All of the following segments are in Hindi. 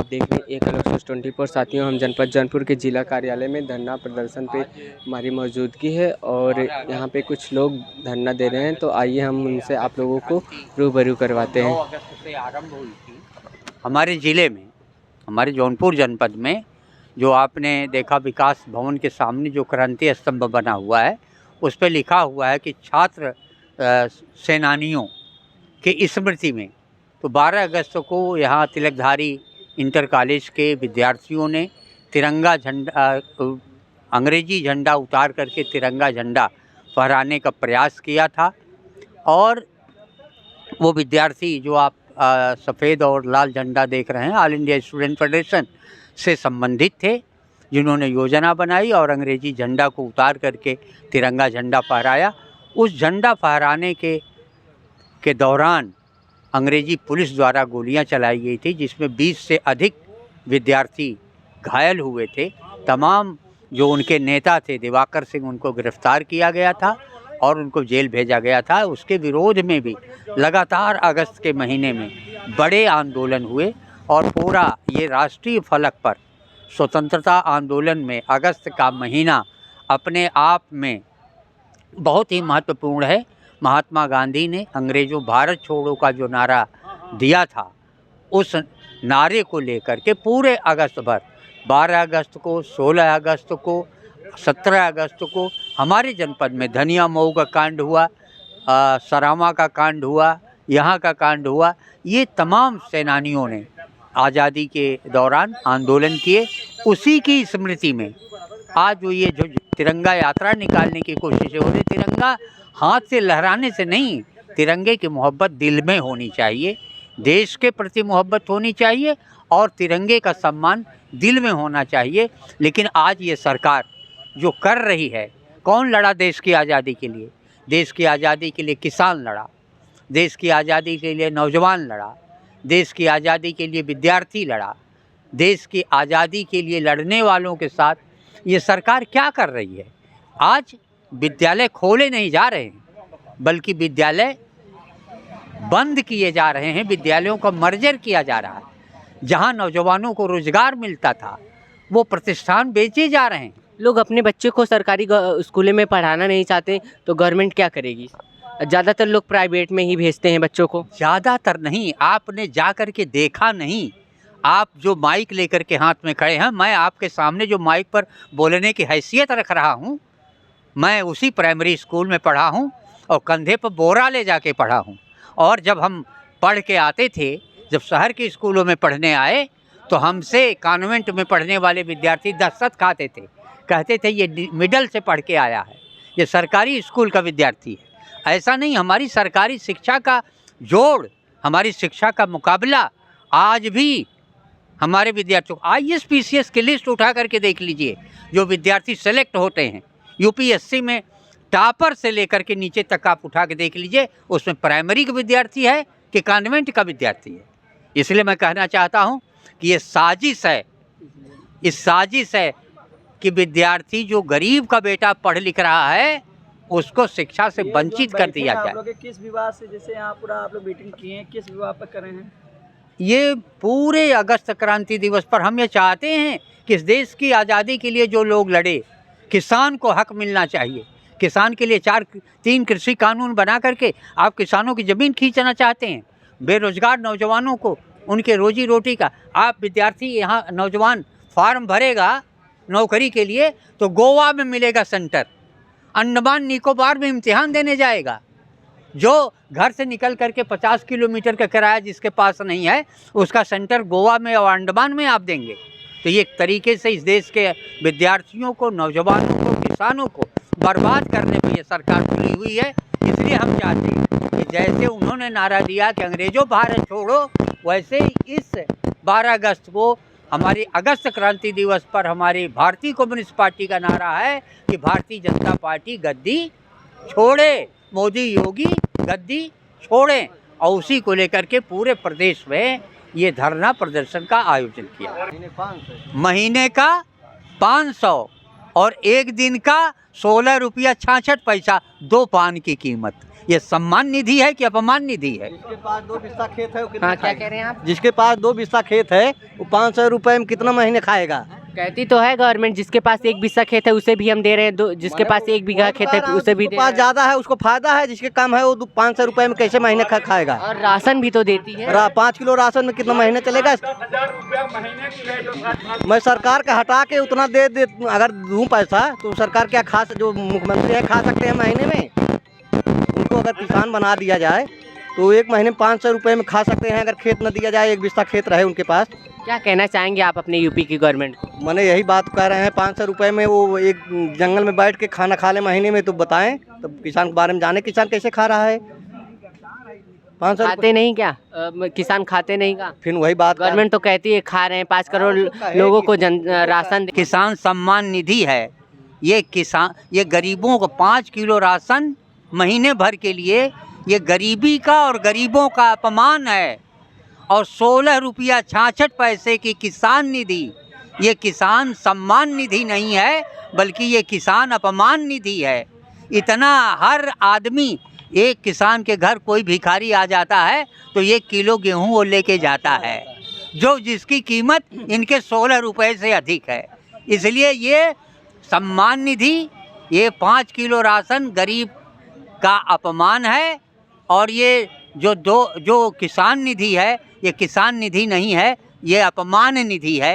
आप देख रहे हैं एक अलग न्यूज़ 24 साथियों। हम जनपद जौनपुर के जिला कार्यालय में धरना प्रदर्शन पे हमारी मौजूदगी है और यहाँ पे कुछ लोग धरना दे रहे हैं, तो आइए हम उनसे आप लोगों को रूबरू करवाते हैं। 9 अगस्त से आरंभ हुई थी हमारे ज़िले में, हमारे जौनपुर जनपद में। जो आपने देखा विकास भवन के सामने जो क्रांति स्तंभ बना हुआ है, उस पर लिखा हुआ है कि छात्र सेनानियों के स्मृति में। तो 12 अगस्त को यहाँ तिलकधारी इंटर कॉलेज के विद्यार्थियों ने तिरंगा झंडा, अंग्रेजी झंडा उतार करके तिरंगा झंडा फहराने का प्रयास किया था। और वो विद्यार्थी जो आप सफ़ेद और लाल झंडा देख रहे हैं, ऑल इंडिया स्टूडेंट फेडरेशन से संबंधित थे, जिन्होंने योजना बनाई और अंग्रेजी झंडा को उतार करके तिरंगा झंडा फहराया। उस झंडा फहराने के दौरान अंग्रेजी पुलिस द्वारा गोलियां चलाई गई थी, जिसमें 20 से अधिक विद्यार्थी घायल हुए थे। तमाम जो उनके नेता थे दिवाकर सिंह, उनको गिरफ्तार किया गया था और उनको जेल भेजा गया था। उसके विरोध में भी लगातार अगस्त के महीने में बड़े आंदोलन हुए और पूरा ये राष्ट्रीय फलक पर स्वतंत्रता आंदोलन में अगस्त का महीना अपने आप में बहुत ही महत्वपूर्ण है। महात्मा गांधी ने अंग्रेज़ों भारत छोड़ो का जो नारा दिया था, उस नारे को लेकर के पूरे अगस्त भर, 12 अगस्त को, 16 अगस्त को, 17 अगस्त को हमारे जनपद में धनिया मऊ का कांड हुआ, सरामा का कांड हुआ, यहाँ का कांड हुआ। ये तमाम सेनानियों ने आज़ादी के दौरान आंदोलन किए। उसी की स्मृति में आज ये जो तिरंगा यात्रा निकालने की कोशिशें हो रही, तिरंगा हाथ से लहराने से नहीं, तिरंगे की मोहब्बत दिल में होनी चाहिए, देश के प्रति मोहब्बत होनी चाहिए और तिरंगे का सम्मान दिल में होना चाहिए। लेकिन आज ये सरकार जो कर रही है, कौन लड़ा देश की आज़ादी के लिए? देश की आज़ादी के लिए किसान लड़ा, देश की आज़ादी के लिए नौजवान लड़ा, देश की आज़ादी के लिए विद्यार्थी लड़ा। देश की आज़ादी के लिए लड़ने वालों के साथ ये सरकार क्या कर रही है? आज विद्यालय खोले नहीं जा रहे हैं, बल्कि विद्यालय बंद किए जा रहे हैं, विद्यालयों का मर्जर किया जा रहा है। जहां नौजवानों को रोजगार मिलता था, वो प्रतिष्ठान बेचे जा रहे हैं। लोग अपने बच्चे को सरकारी स्कूलों में पढ़ाना नहीं चाहते, तो गवर्नमेंट क्या करेगी? ज़्यादातर लोग प्राइवेट में ही भेजते हैं बच्चों को। ज़्यादातर नहीं, आपने जा कर के देखा नहीं। आप जो माइक लेकर के हाथ में खड़े हैं, मैं आपके सामने जो माइक पर बोलने की हैसियत रख रहा हूँ, मैं उसी प्राइमरी स्कूल में पढ़ा हूँ और कंधे पर बोरा ले जाके पढ़ा हूँ। और जब हम पढ़ के आते थे, जब शहर के स्कूलों में पढ़ने आए, तो हमसे कॉन्वेंट में पढ़ने वाले विद्यार्थी दस्तखत खाते थे, कहते थे ये मिडल से पढ़ के आया है, ये सरकारी स्कूल का विद्यार्थी है। ऐसा नहीं, हमारी सरकारी शिक्षा का जोड़, हमारी शिक्षा का मुकाबला आज भी हमारे विद्यार्थियों को IAS-PCS की लिस्ट उठा करके देख लीजिए। जो विद्यार्थी सेलेक्ट होते हैं UPSC में, टॉपर से लेकर के नीचे तक आप उठा के देख लीजिए, उसमें प्राइमरी का विद्यार्थी है कि कॉन्वेंट का विद्यार्थी है। इसलिए मैं कहना चाहता हूं कि ये साजिश है, इस साजिश है कि विद्यार्थी जो गरीब का बेटा पढ़ लिख रहा है, उसको शिक्षा से वंचित कर दिया जाए। आप लोग किस विवाद से, जैसे यहाँ पूरा आप लोग मीटिंग किए हैं, किस विवाद पर कर रहे हैं? ये पूरे अगस्त क्रांति दिवस पर हम ये चाहते हैं कि इस देश की आज़ादी के लिए जो लोग लड़े, किसान को हक मिलना चाहिए। किसान के लिए 3 कृषि कानून बना करके आप किसानों की ज़मीन खींचना चाहते हैं। बेरोजगार नौजवानों को उनके रोजी रोटी का, आप विद्यार्थी यहाँ नौजवान फार्म भरेगा नौकरी के लिए, तो गोवा में मिलेगा सेंटर, अंडमान निकोबार में इम्तिहान देने जाएगा। जो घर से निकल करके 50 किलोमीटर का किराया जिसके पास नहीं है, उसका सेंटर गोवा में और अंडमान में आप देंगे। तो ये एक तरीके से इस देश के विद्यार्थियों को, नौजवानों को, किसानों को बर्बाद करने पर यह सरकार तुली हुई है। इसलिए हम चाहते हैं कि जैसे उन्होंने नारा दिया कि अंग्रेजों भारत छोड़ो, वैसे ही इस 12 अगस्त को हमारी अगस्त क्रांति दिवस पर हमारी भारतीय कम्युनिस्ट पार्टी का नारा है कि भारतीय जनता पार्टी गद्दी छोड़े, मोदी योगी गद्दी छोड़ें। और उसी को लेकर के पूरे प्रदेश में ये धरना प्रदर्शन का आयोजन किया। महीने का 500 और एक दिन का 16 रुपया 66 पैसा 2 पान की कीमत। ये सम्मान निधि है कि अपमान निधि है? जिसके पास 2 बिस्सा खेत है वो कितना हाँ, क्या खाएगा? कह रहे हैं आप? जिसके पास 2 बिस्सा खेत है वो 500 रुपए में कितना महीने खाएगा? कहती तो है गवर्नमेंट जिसके पास 1 बिस्सा खेत है उसे भी हम दे रहे हैं, जिसके पास 1 बीघा खेत है उसे भी दे जिसके पास रहे हैं। ज्यादा है उसको फायदा है, जिसके कम है वो 500 रुपए में कैसे महीने खाएगा? और राशन भी तो देती है। 5 किलो राशन में कितना महीने चलेगा? मैं सरकार का हटा के उतना दे अगर दूं पैसा तो सरकार क्या खा, जो मुख्यमंत्री है खा सकते हैं महीने में? उनको अगर किसान बना दिया जाए तो 1 महीने में 500 रुपए में खा सकते हैं, अगर खेत न दिया जाए, 1 बिस्सा खेत रहे उनके पास। क्या कहना चाहेंगे आप अपने यूपी की गवर्नमेंट को? मैंने यही बात कह रहे हैं, 500 रुपए में वो एक जंगल में बैठ के खाना खा ले महीने में, तो बताएं तब किसान के बारे में जाने किसान कैसे खा रहा है 500 खाते नहीं क्या? किसान खाते नहीं का? फिर वही बात गवर्नमेंट तो कहती है खा रहे हैं, 5 करोड़ लोगों को राशन दे। किसान सम्मान निधि है। ये गरीबों को 5 किलो राशन महीने भर के लिए, ये गरीबी का और गरीबों का अपमान है। और 16 रुपया 66 पैसे की किसान निधि, ये किसान सम्मान निधि नहीं है बल्कि ये किसान अपमान निधि है। इतना हर आदमी, एक किसान के घर कोई भिखारी आ जाता है तो 1 किलो गेहूं वो लेके जाता है, जो जिसकी कीमत इनके 16 रुपए से अधिक है। इसलिए ये सम्मान निधि, ये 5 किलो राशन गरीब का अपमान है। और ये जो किसान निधि है ये किसान निधि नहीं है, ये अपमान निधि है।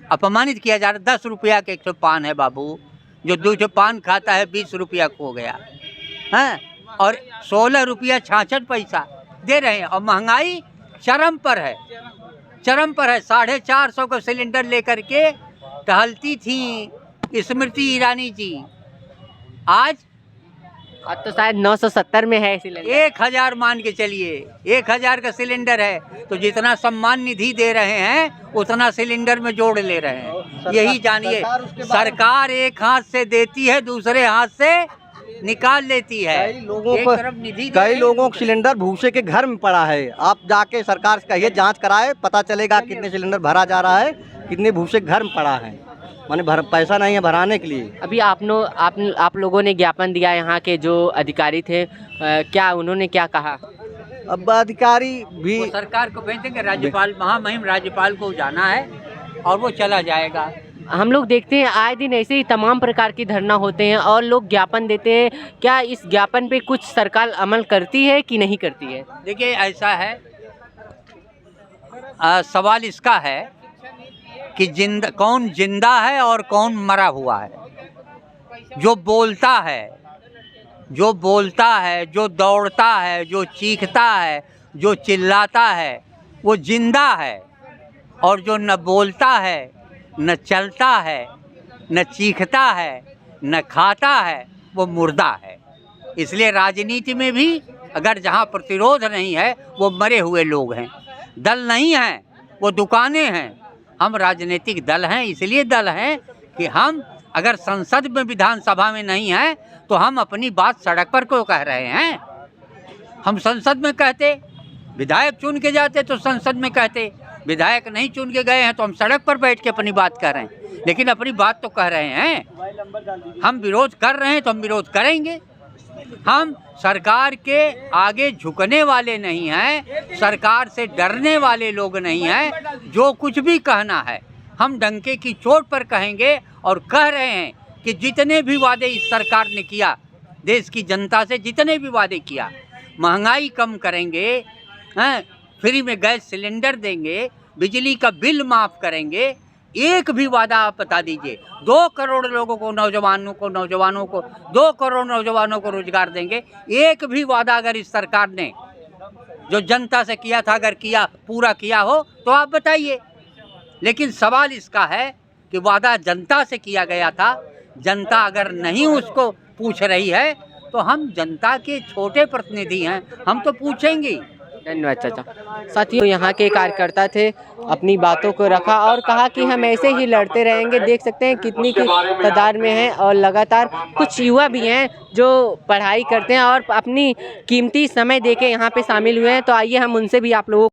अपमानित किया जा रहा है। 10 रुपया के 100 पान है बाबू, जो 200 पान खाता है 20 रुपया खो गया है। और 16 रुपया 66 पैसा दे रहे हैं। और महंगाई चरम पर है, चरम पर है। 450 का सिलेंडर लेकर के टहलती थी स्मृति ईरानी जी, आज तो शायद 970 में है सिलेंडर। 1000 मान के चलिए, 1000 का सिलेंडर है तो जितना सम्मान निधि दे रहे हैं उतना सिलेंडर में जोड़ ले रहे हैं। यही जानिए, सरकार एक हाथ से देती है दूसरे हाथ से निकाल लेती है। कई लोगों एक को तरफ निधि दे कई रहे हैं, लोगों को सिलेंडर भूसे के घर में पड़ा है। आप जाके सरकार से कहिए, जांच कराए, पता चलेगा कितने सिलेंडर भरा जा रहा है, कितने भूसे घर में पड़ा है। माने पैसा नहीं है भराने के लिए। अभी आप लोगों ने ज्ञापन दिया, यहाँ के जो अधिकारी थे क्या उन्होंने क्या कहा? अब अधिकारी भी वो सरकार को भेज देंगे, राज्यपाल, महामहिम राज्यपाल को जाना है और वो चला जाएगा। हम लोग देखते हैं आए दिन ऐसे ही तमाम प्रकार की धरना होते हैं और लोग ज्ञापन देते हैं। क्या इस ज्ञापन पे कुछ सरकार अमल करती है कि नहीं करती है? देखिए ऐसा है, सवाल इसका है कि कौन जिंदा है और कौन मरा हुआ है। जो बोलता है, जो दौड़ता है, जो चीखता है, जो चिल्लाता है वो जिंदा है। और जो न बोलता है, न चलता है, न चीखता है, न खाता है, वो मुर्दा है। इसलिए राजनीति में भी अगर जहाँ प्रतिरोध नहीं है वो मरे हुए लोग हैं। दल नहीं हैं, वो दुकानें हैं। हम राजनीतिक दल हैं, इसलिए दल हैं कि हम अगर संसद में, विधानसभा में नहीं हैं तो हम अपनी बात सड़क पर क्यों कह रहे हैं। हम संसद में कहते, विधायक चुन के जाते तो संसद में कहते, विधायक नहीं चुन के गए हैं तो हम सड़क पर बैठ के अपनी बात कर रहे हैं, लेकिन अपनी बात तो कह रहे हैं। हम विरोध कर रहे हैं तो हम विरोध करेंगे। हम सरकार के आगे झुकने वाले नहीं हैं, सरकार से डरने वाले लोग नहीं हैं। जो कुछ भी कहना है हम डंके की चोट पर कहेंगे और कह रहे हैं कि जितने भी वादे इस सरकार ने किया, देश की जनता से जितने भी वादे किया, महंगाई कम करेंगे, फ्री में गैस सिलेंडर देंगे, बिजली का बिल माफ़ करेंगे, एक भी वादा आप बता दीजिए। 2 करोड़ लोगों को, नौजवानों को 2 करोड़ नौजवानों को रोजगार देंगे। एक भी वादा अगर इस सरकार ने जो जनता से किया था अगर पूरा किया हो तो आप बताइए। लेकिन सवाल इसका है कि वादा जनता से किया गया था, जनता अगर नहीं उसको पूछ रही है तो हम जनता के छोटे प्रतिनिधि हैं, हम तो पूछेंगे। धन्यवाद चाचा। साथियों, यहाँ के कार्यकर्ता थे, अपनी बातों को रखा और कहा कि हम ऐसे ही लड़ते रहेंगे। देख सकते हैं कितनी की तादाद में हैं और लगातार कुछ युवा भी हैं जो पढ़ाई करते हैं और अपनी कीमती समय देके यहाँ पे शामिल हुए हैं। तो आइए हम उनसे भी आप लोगों